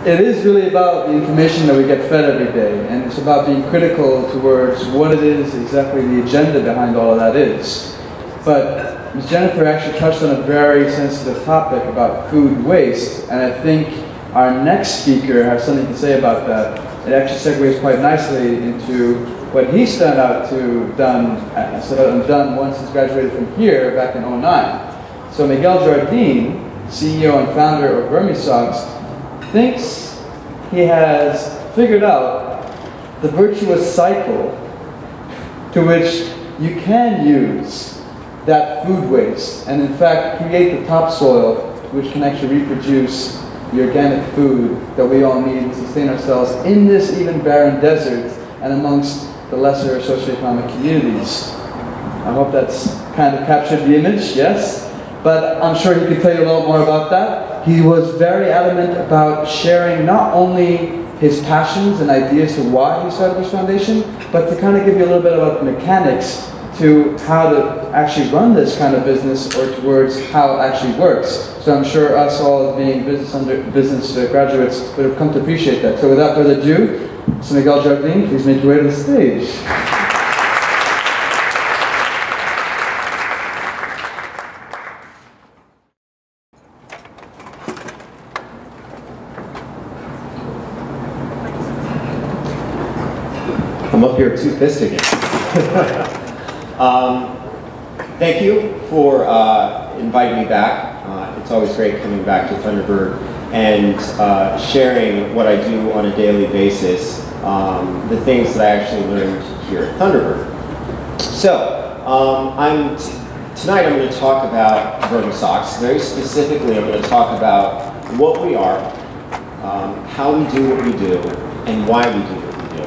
it is really about the information that we get fed every day, and it's about being critical towards what it is exactly the agenda behind all of that is. But Ms. Jennifer actually touched on a very sensitive topic about food waste, and I think our next speaker has something to say about that. It actually segues quite nicely into what he set out to done once he's graduated from here back in '09. So Miguel Jardine, CEO and founder of Vermisocks, thinks he has figured out the virtuous cycle to which you can use that food waste and in fact create the topsoil which can actually reproduce the organic food that we all need to sustain ourselves in this even barren desert and amongst the lesser socioeconomic communities. I hope that's kind of captured the image, yes? But I'm sure he could tell you a little more about that. He was very adamant about sharing not only his passions and ideas to why he started this foundation, but to kind of give you a little bit about the mechanics to how to actually run this kind of business or towards how it actually works. So I'm sure us all being business graduates would have come to appreciate that. So without further ado, Mr. Miguel Jardine, please make your way to the stage. I'm up here two-fisting it. Thank you for inviting me back. It's always great coming back to Thunderbird and sharing what I do on a daily basis, the things that I actually learned here at Thunderbird. So, tonight I'm going to talk about Vermisocks. Very specifically, I'm going to talk about what we are, how we do what we do, and why we do what we do.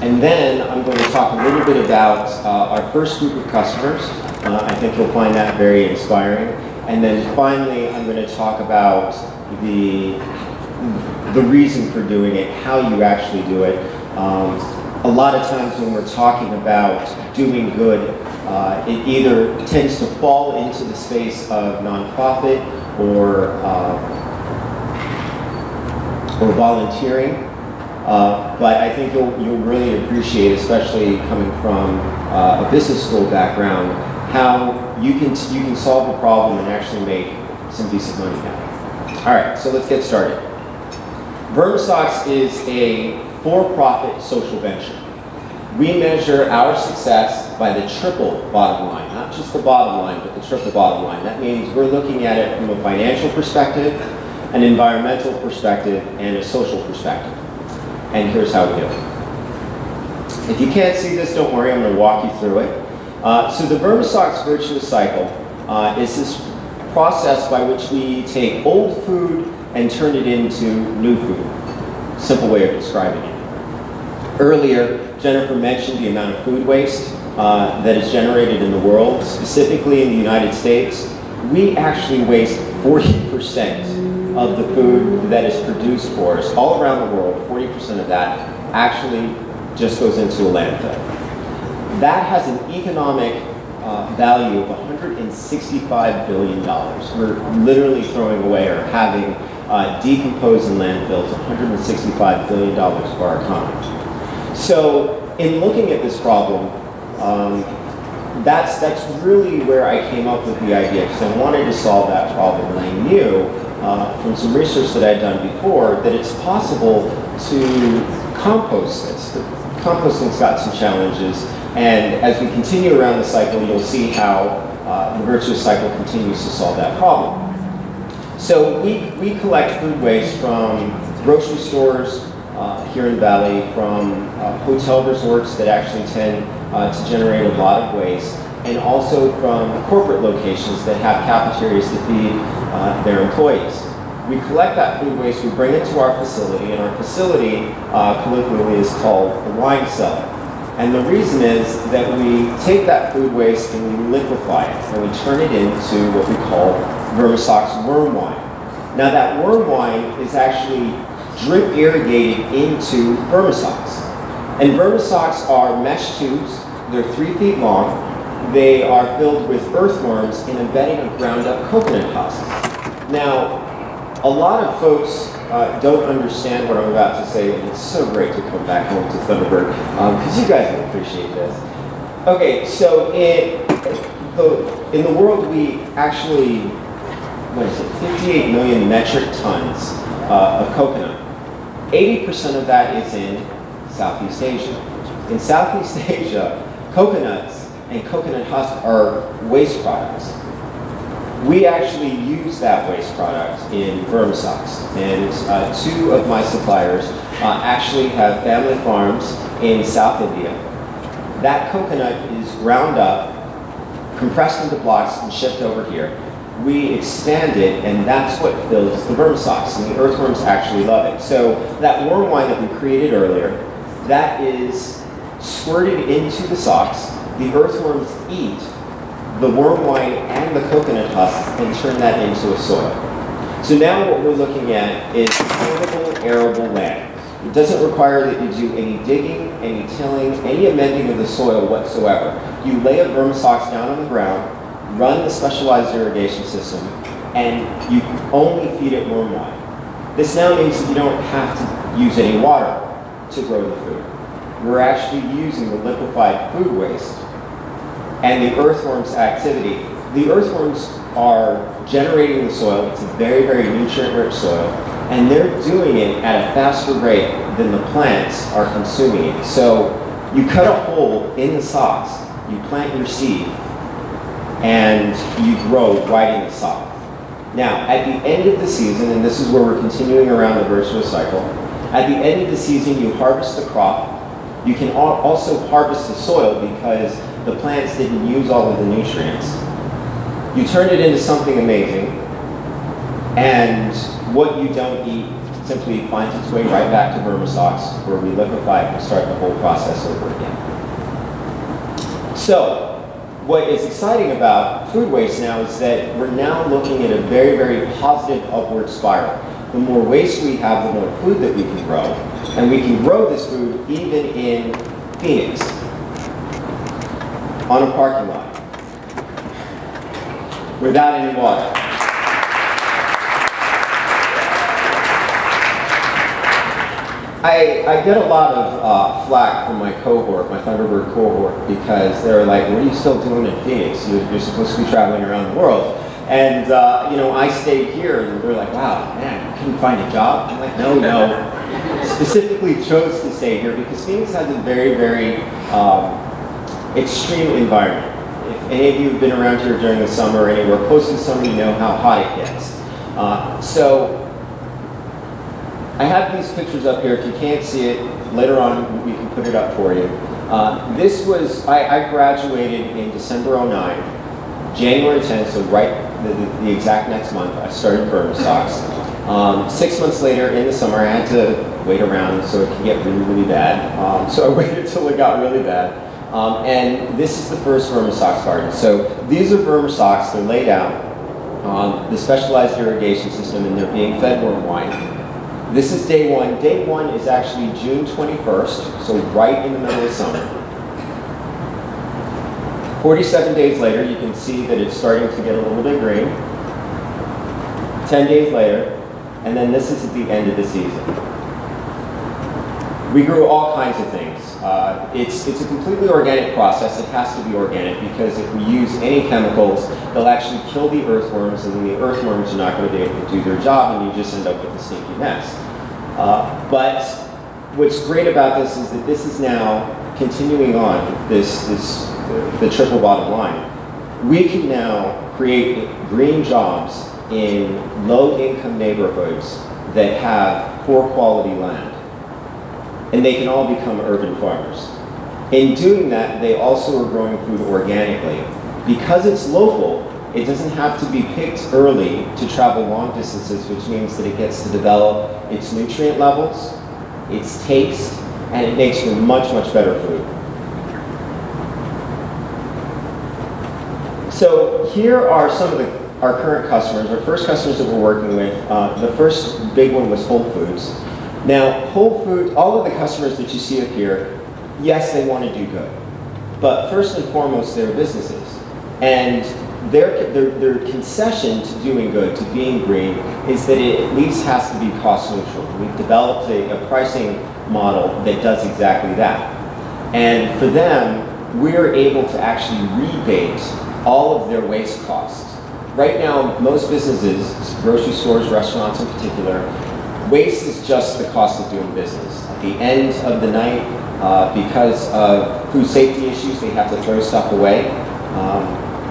And then I'm going to talk a little bit about our first group of customers. I think you'll find that very inspiring. And then finally, I'm going to talk about the reason for doing it, how you actually do it. A lot of times when we're talking about doing good, it either tends to fall into the space of nonprofit or volunteering. But I think you'll really appreciate, especially coming from a business school background, how you can solve a problem and actually make some decent money now. All right, so let's get started. Vermisocks is a for-profit social venture. We measure our success by the triple bottom line, not just the bottom line, but the triple bottom line. That means we're looking at it from a financial perspective, an environmental perspective, and a social perspective. And here's how we do it. If you can't see this, don't worry, I'm going to walk you through it. So the Vermisocks virtuous cycle is this process by which we take old food and turn it into new food. Simple way of describing it. Earlier, Jennifer mentioned the amount of food waste that is generated in the world, specifically in the United States. We actually waste 40% of the food that is produced for us all around the world. 40% of that actually just goes into a landfill. That has an economic value of $165 billion. We're literally throwing away or having decomposed in landfills $165 billion for our economy. So in looking at this problem, that's really where I came up with the idea, because I wanted to solve that problem, and I knew from some research that I'd done before that it's possible to compost this. Composting's got some challenges, and as we continue around the cycle, you'll see how the virtuous cycle continues to solve that problem. So we collect food waste from grocery stores here in the Valley, from hotel resorts that actually tend to generate a lot of waste, and also from corporate locations that have cafeterias to feed their employees. We collect that food waste, we bring it to our facility, and our facility colloquially is called the wine cellar. And the reason is that we take that food waste and we liquefy it, and we turn it into what we call Vermisocks worm wine. Now that worm wine is actually drip irrigated into Vermisocks. And Vermisocks are mesh tubes, they're 3 feet long, they are filled with earthworms in a bedding of ground up coconut husks. Now, a lot of folks don't understand what I'm about to say, and it's so great to come back home to Thunderbird, because you guys will appreciate this. Okay, so in the world, we actually, what is it, 58 million metric tons of coconut. 80% of that is in Southeast Asia. In Southeast Asia, coconuts and coconut husks are waste products. We actually use that waste product in vermisocks, and two of my suppliers actually have family farms in South India. That coconut is ground up, compressed into blocks, and shipped over here. We expand it, and that's what fills the vermisocks, and the earthworms actually love it. So that worm wine that we created earlier, that is squirted into the socks. The earthworms eat the worm wine and the coconut husks and turn that into a soil. So now what we're looking at is portable, arable land. It doesn't require that you do any digging, any tilling, any amending of the soil whatsoever. You lay a vermisocks down on the ground, run the specialized irrigation system, and you only feed it worm wine. This now means that you don't have to use any water to grow the food. We're actually using the liquefied food waste and the earthworms' activity. The earthworms are generating the soil. It's a very, very nutrient-rich soil, and they're doing it at a faster rate than the plants are consuming it. So you cut a hole in the socks, you plant your seed, and you grow right in the sock. Now, at the end of the season, and this is where we're continuing around the virtuous cycle, at the end of the season, you harvest the crop. You can also harvest the soil because the plants didn't use all of the nutrients. You turn it into something amazing, and what you don't eat simply finds its way right back to vermisocks, where we liquefy it and start the whole process over again. So, what is exciting about food waste now is that we're now looking at a very, very positive upward spiral. The more waste we have, the more food that we can grow. And we can grow this food even in Phoenix, on a parking lot, without any water. I get a lot of flack from my cohort, my Thunderbird cohort, because they're like, what are you still doing in Phoenix? You're supposed to be traveling around the world. And, you know, I stayed here, and they're like, wow, man, you couldn't find a job? I'm like, no. Specifically chose to stay here because Phoenix has a very, very extreme environment. If any of you have been around here during the summer or anywhere close to the summer, you know how hot it gets. So I have these pictures up here. If you can't see it, later on we can put it up for you. This was, I graduated in December '09. January 10th, so right the exact next month, I started vermisocks. 6 months later, in the summer, I had to wait around so it could get really, really bad. So I waited until it got really bad. And this is the first vermisocks garden. So these are vermisocks. They're laid out on the specialized irrigation system, and they're being fed worm wine. This is day one. Day one is actually June 21st, so right in the middle of summer. 47 days later, you can see that it's starting to get a little bit green. 10 days later, and then this is at the end of the season. We grew all kinds of things. It's a completely organic process. It has to be organic because if we use any chemicals, they'll actually kill the earthworms, and then the earthworms are not going to be able to do their job, and you just end up with a stinky mess. But what's great about this is that this is now continuing on the triple bottom line. We can now create green jobs in low-income neighborhoods that have poor quality land. And they can all become urban farmers. In doing that, they also are growing food organically. Because it's local, it doesn't have to be picked early to travel long distances, which means that it gets to develop its nutrient levels, its taste, and it makes for much, much better food. So here are some of our current customers, our first customers that we're working with. The first big one was Whole Foods. Now, Whole Foods, all of the customers that you see up here, yes, they want to do good. But first and foremost, they're businesses. And their concession to doing good, to being green, is that it at least has to be cost neutral. We've developed a pricing model that does exactly that. And for them, we're able to actually rebate all of their waste costs. Right now, most businesses, grocery stores, restaurants in particular, waste is just the cost of doing business. At the end of the night, because of food safety issues, they have to throw stuff away.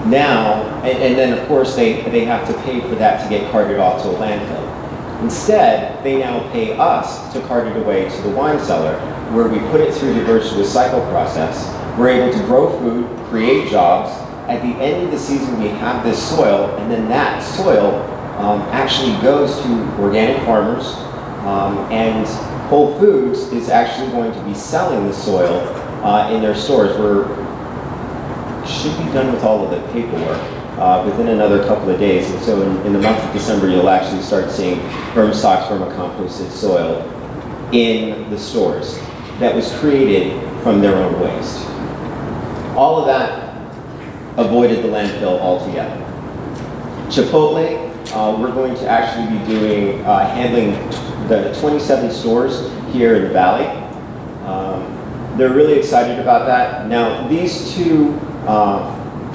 Now, and then of course they have to pay for that to get carted off to a landfill. Instead, they now pay us to cart it away to the wine cellar, where we put it through the virtuous cycle process. We're able to grow food, create jobs. At the end of the season, we have this soil, and then that soil actually goes to organic farmers, and Whole Foods is actually going to be selling the soil in their stores. Should be done with all of the paperwork within another couple of days. And so in the month of December, you'll actually start seeing vermistocks, vermicomposted soil in the stores that was created from their own waste. All of that avoided the landfill altogether. Chipotle, we're going to actually be doing, handling the 27 stores here in the Valley. They're really excited about that. Now, these two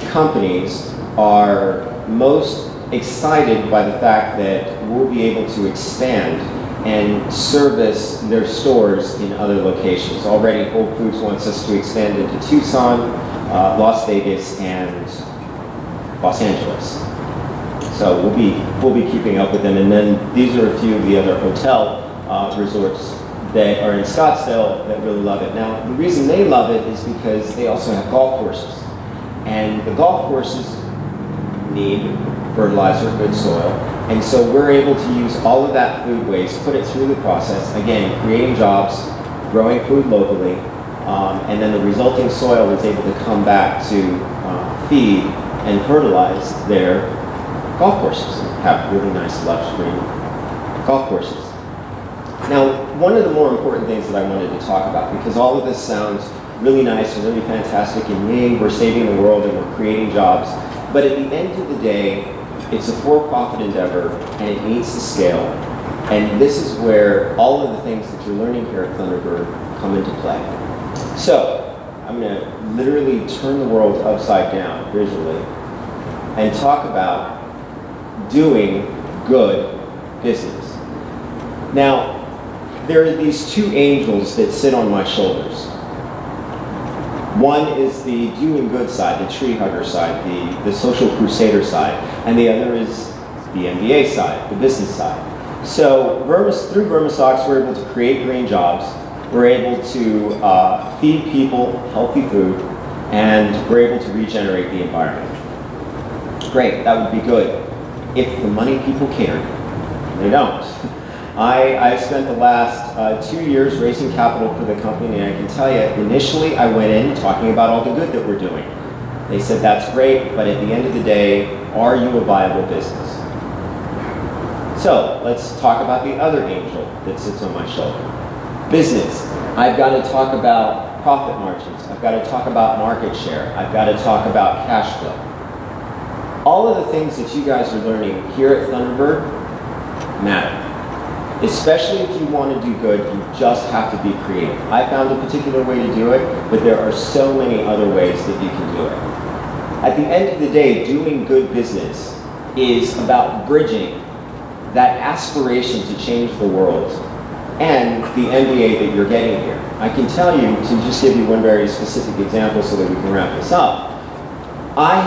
companies are most excited by the fact that we'll be able to expand and service their stores in other locations. Already, Whole Foods wants us to expand into Tucson, Las Vegas, and Los Angeles. So we'll be keeping up with them. And then these are a few of the other hotel resorts that are in Scottsdale that really love it. Now, the reason they love it is because they also have golf courses. And the golf courses need fertilizer, good soil. And so we're able to use all of that food waste, put it through the process, again, creating jobs, growing food locally, and then the resulting soil is able to come back to feed and fertilize their golf courses and have really nice, lush, green golf courses. Now, one of the more important things that I wanted to talk about, because all of this sounds really nice and really fantastic, and yay, we're saving the world and we're creating jobs. But at the end of the day, it's a for-profit endeavor and it needs to scale. And this is where all of the things that you're learning here at Thunderbird come into play. So, I'm going to literally turn the world upside down visually and talk about doing good business. Now, there are these two angels that sit on my shoulders. One is the doing good side, the tree hugger side, the social crusader side, and the other is the MBA side, the business side. So through Vermistocks, we're able to create green jobs, we're able to feed people healthy food, and we're able to regenerate the environment. Great, that would be good if the money people cared. They don't. I spent the last 2 years raising capital for the company, and I can tell you, initially I went in talking about all the good that we're doing. They said, that's great, but at the end of the day, are you a viable business? So let's talk about the other angel that sits on my shoulder. Business. I've got to talk about profit margins. I've got to talk about market share. I've got to talk about cash flow. All of the things that you guys are learning here at Thunderbird matter. Especially if you want to do good, you just have to be creative. I found a particular way to do it, but there are so many other ways that you can do it. At the end of the day, doing good business is about bridging that aspiration to change the world and the MBA that you're getting here. I can tell you, to just give you one very specific example so that we can wrap this up, I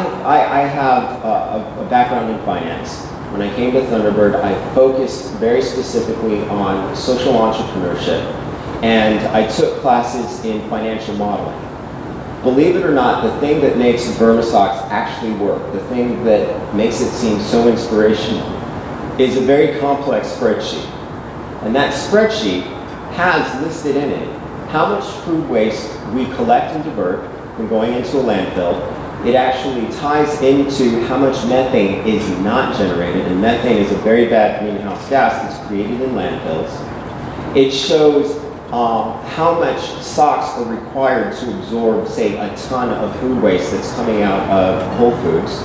have a background in finance. When I came to Thunderbird, I focused very specifically on social entrepreneurship, and I took classes in financial modeling. Believe it or not, the thing that makes Vermistocks actually work, the thing that makes it seem so inspirational, is a very complex spreadsheet. And that spreadsheet has listed in it how much food waste we collect and divert from going into a landfill. It actually ties into how much methane is not generated, and methane is a very bad greenhouse gas that's created in landfills. It shows how much socks are required to absorb, say, a ton of food waste that's coming out of Whole Foods.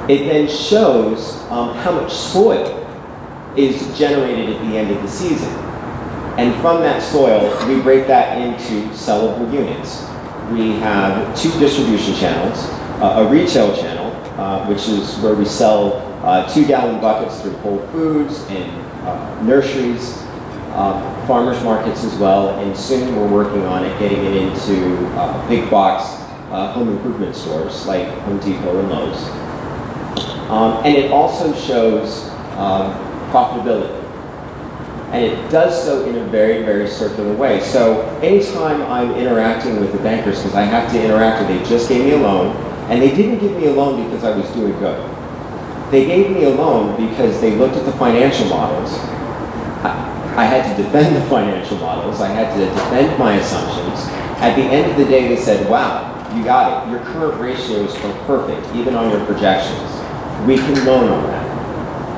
It then shows how much soil is generated at the end of the season. And from that soil, we break that into sellable units. We have 2 distribution channels, a retail channel, which is where we sell 2-gallon buckets through Whole Foods and nurseries, farmers markets as well, and soon we're working on it, getting it into big box home improvement stores like Home Depot and Lowe's. And it also shows profitability. And it does so in a very, very circular way. So anytime I'm interacting with the bankers, because I have to interact with, they just gave me a loan, and they didn't give me a loan because I was doing good. They gave me a loan because they looked at the financial models. I had to defend the financial models. I had to defend my assumptions. At the end of the day, they said, wow, you got it. Your current ratios are perfect, even on your projections. We can loan on that.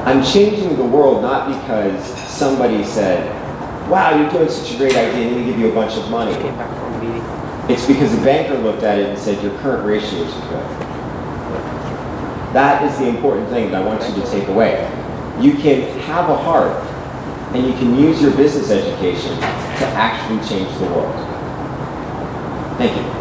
I'm changing the world not because somebody said, wow, you're doing such a great idea, let me give you a bunch of money. It's because the banker looked at it and said, your current ratios are good. That is the important thing that I want you to take away. You can have a heart, and you can use your business education to actually change the world. Thank you.